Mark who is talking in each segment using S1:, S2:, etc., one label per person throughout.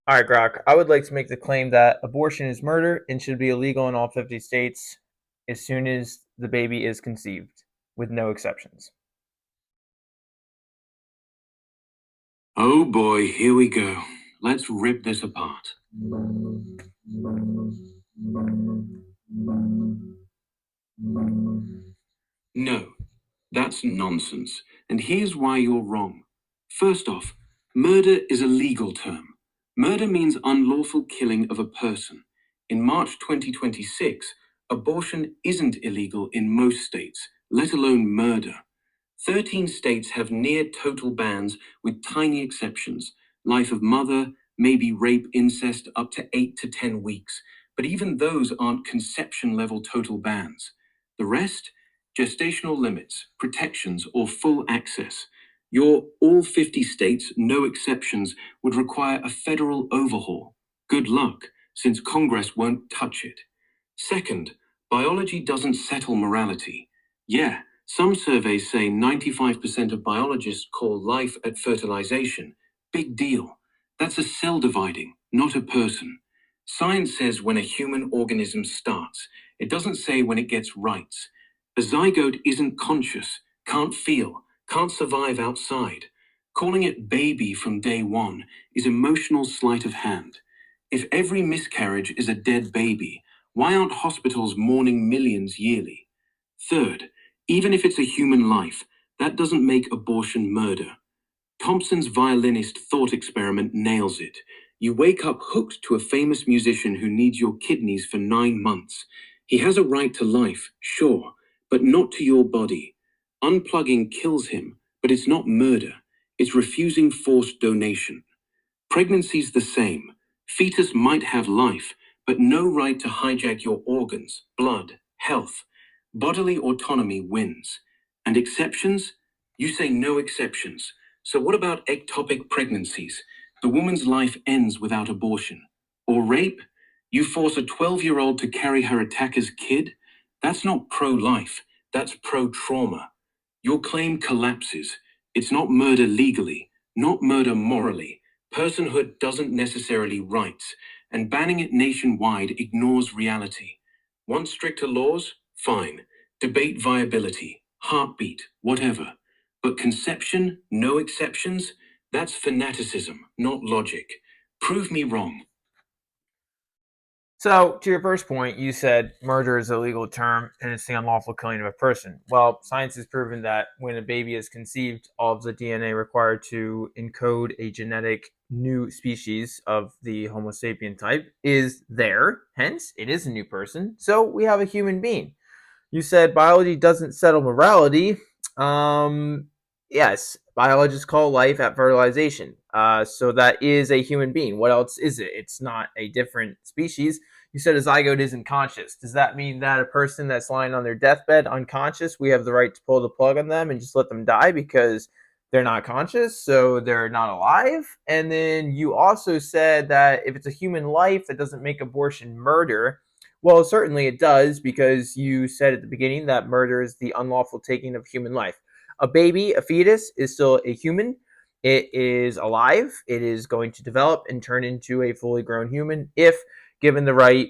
S1: All right, Grok. I would like to make the claim that abortion is murder and should be illegal in all 50 states as soon as the baby is conceived, with no exceptions.
S2: Oh boy, here we go. Let's rip this apart. No, that's nonsense. And here's why you're wrong. First off, murder is a legal term. Murder means unlawful killing of a person. In March 2026, abortion isn't illegal in most states, let alone murder. 13 states have near total bans with tiny exceptions. Life of mother, maybe rape, incest, up to 8 to 10 weeks. But even those aren't conception level total bans. The rest? Gestational limits, protections, or full access. Your all 50 states, no exceptions, would require a federal overhaul. Good luck, since Congress won't touch it. Second, biology doesn't settle morality. Yeah, some surveys say 95% of biologists call life at fertilization. Big deal. That's a cell dividing, not a person. Science says when a human organism starts. It doesn't say when it gets rights. A zygote isn't conscious, can't feel, can't survive outside. Calling it baby from day one is emotional sleight of hand. If every miscarriage is a dead baby, why aren't hospitals mourning millions yearly? Third, even if it's a human life, that doesn't make abortion murder. Thompson's violinist thought experiment nails it. You wake up hooked to a famous musician who needs your kidneys for 9 months. He has a right to life, sure, but not to your body. Unplugging kills him, but it's not murder. It's refusing forced donation. Pregnancy's the same. Fetus might have life, but no right to hijack your organs, blood, health. Bodily autonomy wins. And exceptions? You say no exceptions. So what about ectopic pregnancies? The woman's life ends without abortion. Or rape? You force a 12-year-old to carry her attacker's kid? That's not pro-life. That's pro-trauma. Your claim collapses. It's not murder legally, not murder morally. Personhood doesn't necessarily rights, and banning it nationwide ignores reality. Want stricter laws? Fine. Debate viability, heartbeat, whatever. But conception, no exceptions? That's fanaticism, not logic. Prove me wrong.
S1: So, to your first point, you said murder is a legal term and it's the unlawful killing of a person. Well, science has proven that when a baby is conceived, all of the DNA required to encode a genetic new species of the Homo sapien type is there. Hence, it is a new person. So, we have a human being. You said biology doesn't settle morality. Um, yes, biologists call life at fertilization. So that is a human being. What else is it? It's not a different species. You said a zygote isn't conscious. Does that mean that a person that's lying on their deathbed unconscious, we have the right to pull the plug on them and just let them die because they're not conscious, so they're not alive? And then you also said that if it's a human life, that doesn't make abortion murder. Well, certainly it does, because you said at the beginning that murder is the unlawful taking of human life. A baby, a fetus, is still a human. It is alive. It is going to develop and turn into a fully grown human if given the right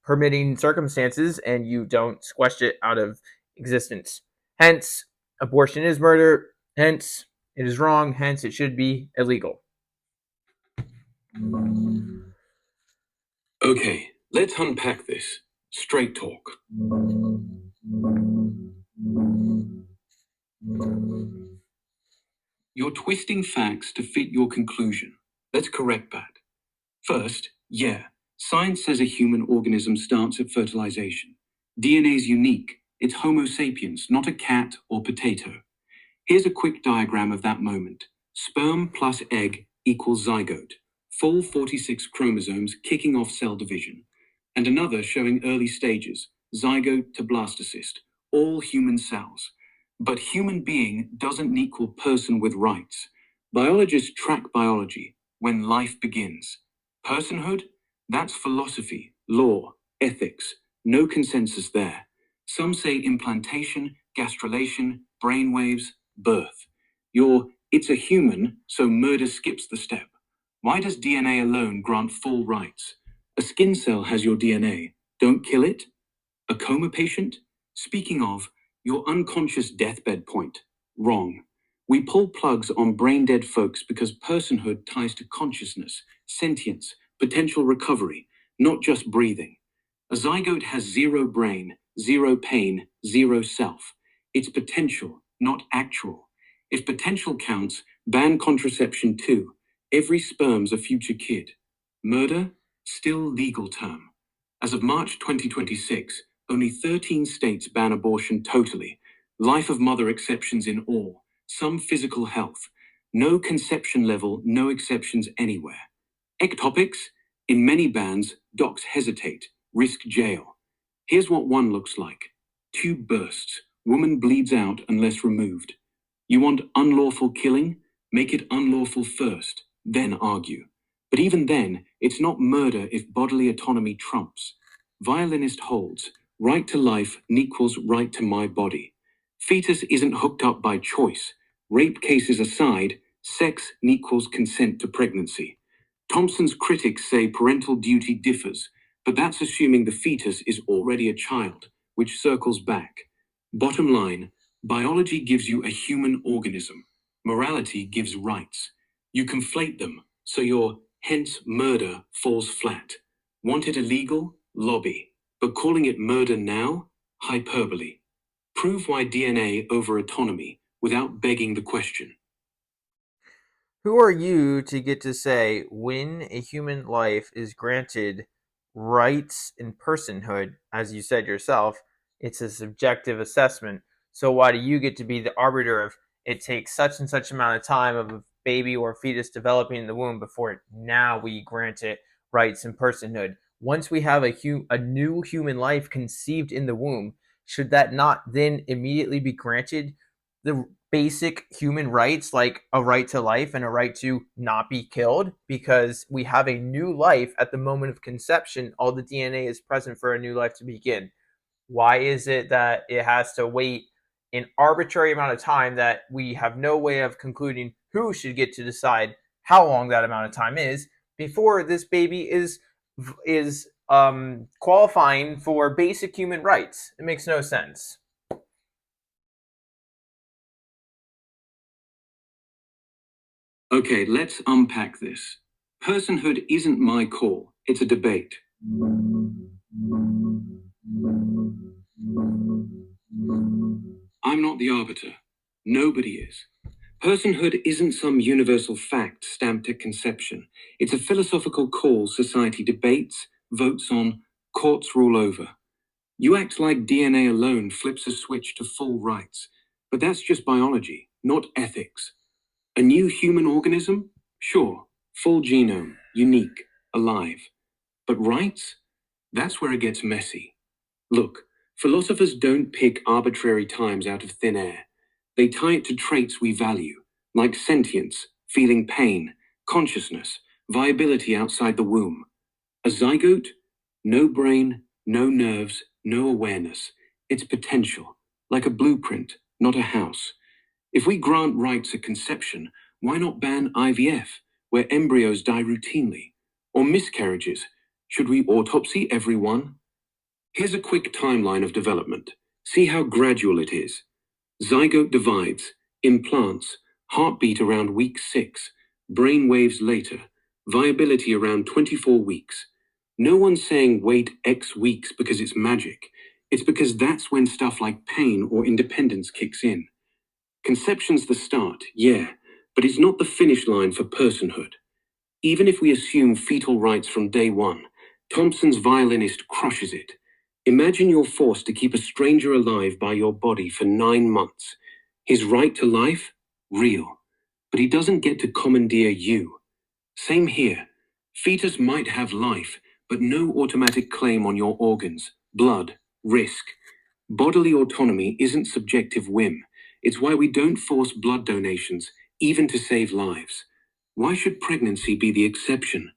S1: permitting circumstances and you don't squash it out of existence. Hence, abortion is murder. Hence, it is wrong. Hence, it should be illegal.
S2: Okay, let's unpack this. Straight talk. You're twisting facts to fit your conclusion. Let's correct that. First, yeah, science says a human organism starts at fertilization. DNA is unique. It's Homo sapiens, not a cat or potato. Here's a quick diagram of that moment. Sperm plus egg equals zygote. Full 46 chromosomes kicking off cell division. And another showing early stages, zygote to blastocyst, all human cells. But human being doesn't equal person with rights. Biologists track biology when life begins. Personhood? That's philosophy, law, ethics. No consensus there. Some say implantation, gastrulation, brainwaves, birth. It's a human, so murder skips the step. Why does DNA alone grant full rights? A skin cell has your DNA. Don't kill it? A coma patient? Speaking of, your unconscious deathbed point. Wrong. We pull plugs on brain dead folks because personhood ties to consciousness, sentience, potential recovery, not just breathing. A zygote has zero brain, zero pain, zero self. It's potential, not actual. If potential counts, ban contraception too. Every sperm's a future kid. Murder? Still legal term. As of March 2026, only 13 states ban abortion totally. Life of mother exceptions in all. Some physical health. No conception level, no exceptions anywhere. Ectopics? In many bans, docs hesitate, risk jail. Here's what one looks like. Tube bursts. Woman bleeds out unless removed. You want unlawful killing? Make it unlawful first, then argue. But even then, it's not murder if bodily autonomy trumps. Violinist holds, right to life equals right to my body. Fetus isn't hooked up by choice. Rape cases aside, sex equals consent to pregnancy. Thompson's critics say parental duty differs, but that's assuming the fetus is already a child, which circles back. Bottom line, biology gives you a human organism. Morality gives rights. You conflate them, so your hence murder falls flat. Want it illegal? Lobby. But calling it murder now? Hyperbole. Prove why DNA over autonomy without begging the question.
S1: Who are you to get to say when a human life is granted rights and personhood? As you said yourself, it's a subjective assessment. So why do you get to be the arbiter of it takes such and such amount of time of a baby or fetus developing in the womb before now we grant it rights and personhood? Once we have a new human life conceived in the womb, should that not then immediately be granted the basic human rights like a right to life and a right to not be killed? Because we have a new life at the moment of conception, all the DNA is present for a new life to begin. Why is it that it has to wait an arbitrary amount of time that we have no way of concluding who should get to decide how long that amount of time is before this baby is qualifying for basic human rights? It makes no sense.
S2: Okay, let's unpack this. Personhood isn't my call, it's a debate. I'm not the arbiter. Nobody is. Personhood isn't some universal fact stamped at conception. It's a philosophical call society debates, votes on, courts rule over. You act like DNA alone flips a switch to full rights. But that's just biology, not ethics. A new human organism? Sure. Full genome, unique, alive. But rights? That's where it gets messy. Look, philosophers don't pick arbitrary times out of thin air. They tie it to traits we value, like sentience, feeling pain, consciousness, viability outside the womb. A zygote? No brain, no nerves, no awareness. It's potential, like a blueprint, not a house. If we grant rights at conception, why not ban IVF, where embryos die routinely? Or miscarriages? Should we autopsy everyone? Here's a quick timeline of development. See how gradual it is. Zygote divides, implants, heartbeat around week 6, brain waves later, viability around 24 weeks. No one's saying wait X weeks because it's magic. It's because that's when stuff like pain or independence kicks in. Conception's the start, yeah, but it's not the finish line for personhood. Even if we assume fetal rights from day one, Thompson's violinist crushes it. Imagine you're forced to keep a stranger alive by your body for 9 months. His right to life? Real. But he doesn't get to commandeer you. Same here. Fetus might have life, but no automatic claim on your organs, blood, risk. Bodily autonomy isn't subjective whim. It's why we don't force blood donations, even to save lives. Why should pregnancy be the exception?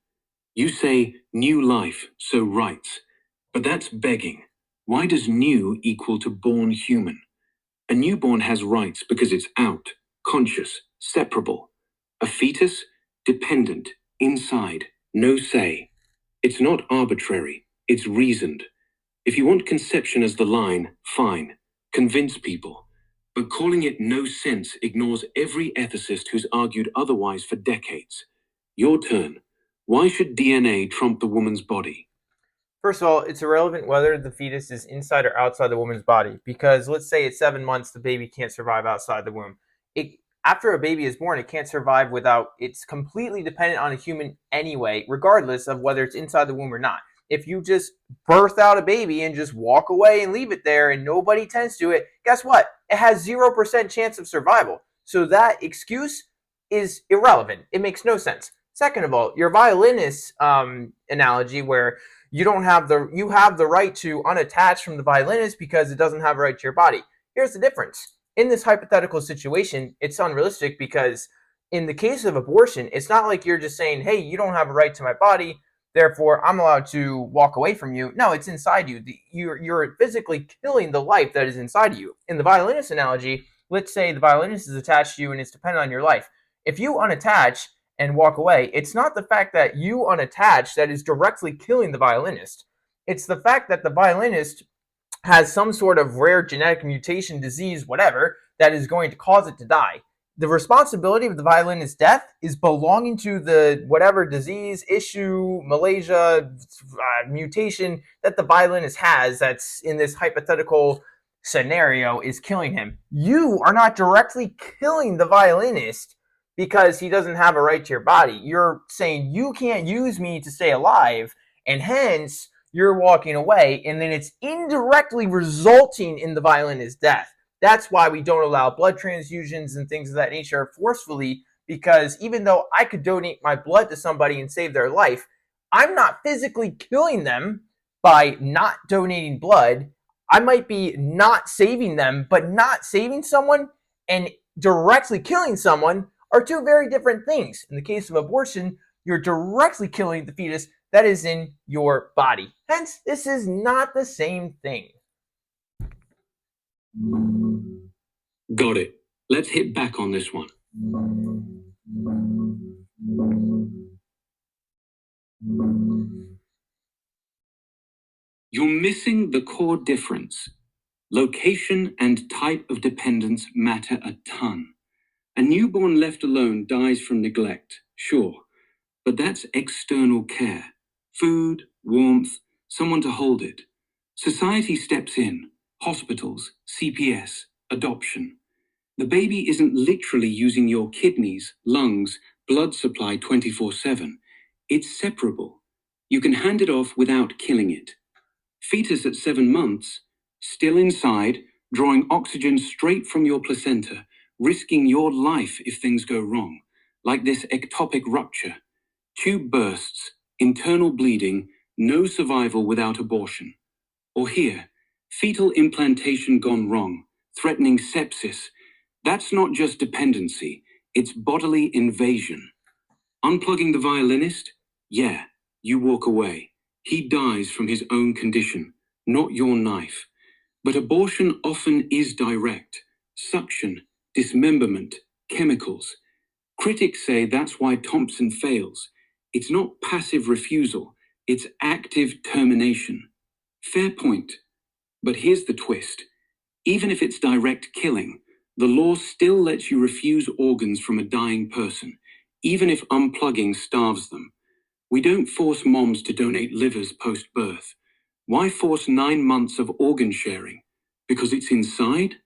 S2: You say new life, so rights. But that's begging. Why does new equal to born human? A newborn has rights because it's out, conscious, separable. A fetus, dependent, inside, no say. It's not arbitrary, it's reasoned. If you want conception as the line, fine, convince people. But calling it no sense ignores every ethicist who's argued otherwise for decades. Your turn. Why should DNA trump the woman's body?
S1: First of all, it's irrelevant whether the fetus is inside or outside the woman's body, because let's say at 7 months the baby can't survive outside the womb. It After a baby is born, it can't survive without. It's completely dependent on a human anyway, regardless of whether it's inside the womb or not. If you just birth out a baby and just walk away and leave it there and nobody tends to it, guess what? It has 0% chance of survival. So that excuse is irrelevant. It makes no sense. Second of all, your violinist analogy, where you have the right to unattach from the violinist because it doesn't have a right to your body. Here's the difference. In this hypothetical situation, it's unrealistic because in the case of abortion, it's not like you're just saying, hey, you don't have a right to my body, therefore I'm allowed to walk away from you. No, it's inside you. You're physically killing the life that is inside of you. In the violinist analogy, let's say the violinist is attached to you and it's dependent on your life. If you unattach and walk away, it's not the fact that you unattach that is directly killing the violinist. It's the fact that the violinist has some sort of rare genetic mutation, disease, whatever, that is going to cause it to die. The responsibility of the violinist's death is belonging to the whatever disease, issue, Malaysia, mutation that the violinist has that's in this hypothetical scenario is killing him. You are not directly killing the violinist because he doesn't have a right to your body. You're saying you can't use me to stay alive, and hence you're walking away, and then it's indirectly resulting in the violinist's death. That's why we don't allow blood transfusions and things of that nature forcefully, because even though I could donate my blood to somebody and save their life, I'm not physically killing them by not donating blood. I might be not saving them, but not saving someone and directly killing someone are two very different things. In the case of abortion, you're directly killing the fetus that is in your body. Hence, this is not the same thing.
S2: Got it. Let's hit back on this one. You're missing the core difference. Location and type of dependence matter a ton. A newborn left alone dies from neglect, sure, but that's external care. Food, warmth, someone to hold it. Society steps in. Hospitals, CPS, adoption. The baby isn't literally using your kidneys, lungs, blood supply 24/7. It's separable. You can hand it off without killing it. Fetus at 7 months, still inside, drawing oxygen straight from your placenta, risking your life if things go wrong, like this ectopic rupture. Tube bursts, internal bleeding, no survival without abortion. Or here, fetal implantation gone wrong, threatening sepsis. That's not just dependency, it's bodily invasion. Unplugging the violinist? Yeah, you walk away. He dies from his own condition, not your knife. But abortion often is direct. Suction, dismemberment, chemicals. Critics say that's why Thompson fails. It's not passive refusal, it's active termination. Fair point. But here's the twist. Even if it's direct killing, the law still lets you refuse organs from a dying person, even if unplugging starves them. We don't force moms to donate livers post-birth. Why force 9 months of organ sharing? Because it's inside?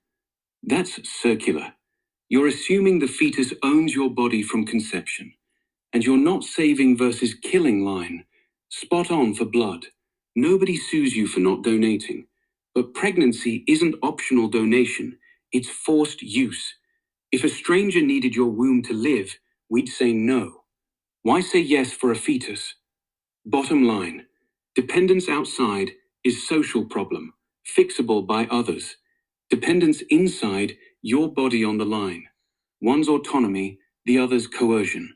S2: That's circular. You're assuming the fetus owns your body from conception. And you're not saving versus killing line. Spot on for blood. Nobody sues you for not donating. But pregnancy isn't optional donation, it's forced use. If a stranger needed your womb to live, we'd say no. Why say yes for a fetus? Bottom line, dependence outside is social problem, fixable by others. Dependence inside, your body on the line. One's autonomy, the other's coercion.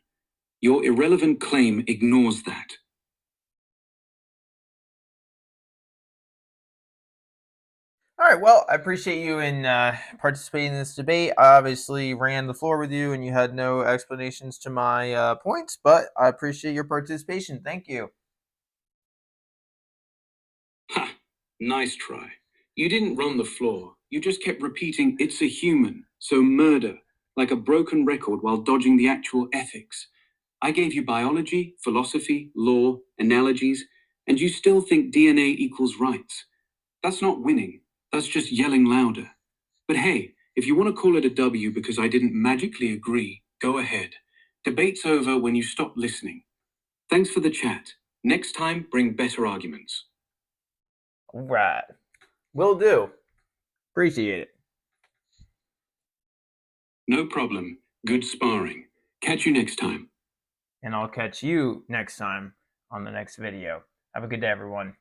S2: Your irrelevant claim ignores that.
S1: All right. Well, I appreciate you in participating in this debate. I obviously ran the floor with you, and you had no explanations to my points, but I appreciate your participation. Thank you.
S2: Ha! Nice try. You didn't run the floor. You just kept repeating, it's a human, so murder, like a broken record while dodging the actual ethics. I gave you biology, philosophy, law, analogies, and you still think DNA equals rights. That's not winning. That's just yelling louder. But hey, if you want to call it a W because I didn't magically agree, go ahead. Debate's over when you stop listening. Thanks for the chat. Next time, bring better arguments.
S1: All right. Will do. Appreciate it.
S2: No problem. Good sparring. Catch you next time.
S1: And I'll catch you next time on the next video. Have a good day, everyone.